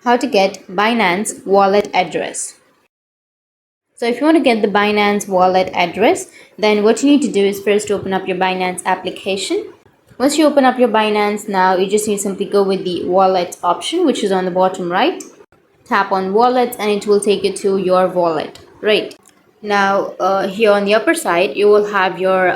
How to get Binance wallet address. So if you want to get the Binance wallet address, then what you need to do is first open up your Binance application. Once you open up your Binance, now you just need to simply go with the wallet option, which is on the bottom right. Tap on wallets and it will take you to your wallet. Right. Now here on the upper side, you will have your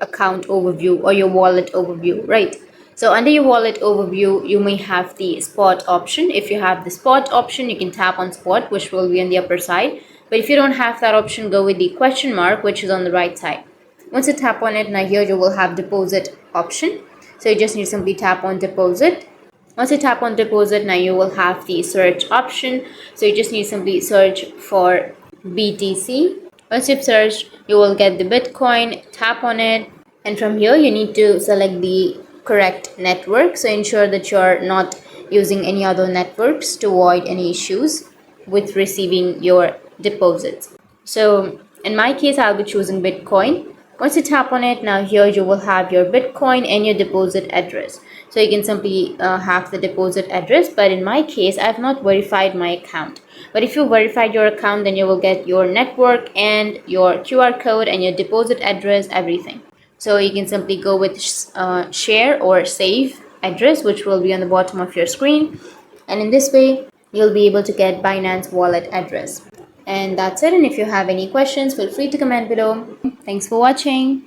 account overview or your wallet overview. Right. So under your wallet overview, you may have the spot option. If you have the spot option, you can tap on spot, which will be on the upper side. But if you don't have that option, go with the question mark, which is on the right side. Once you tap on it, now here you will have deposit option. So you just need to simply tap on deposit. Once you tap on deposit, now you will have the search option. So you just need to simply search for BTC. Once you've searched, you will get the Bitcoin. Tap on it, and from here you need to select the correct network. So ensure that you're not using any other networks to avoid any issues with receiving your deposits. So in my case, I'll be choosing Bitcoin. Once you tap on it, now here you will have your Bitcoin and your deposit address. So you can simply have the deposit address, but in my case, I have not verified my account. But if you verified your account, then you will get your network and your QR code and your deposit address, everything. So you can simply go with share or save address, which will be on the bottom of your screen. And in this way, you'll be able to get Binance wallet address. And that's it. And if you have any questions, feel free to comment below. Thanks for watching.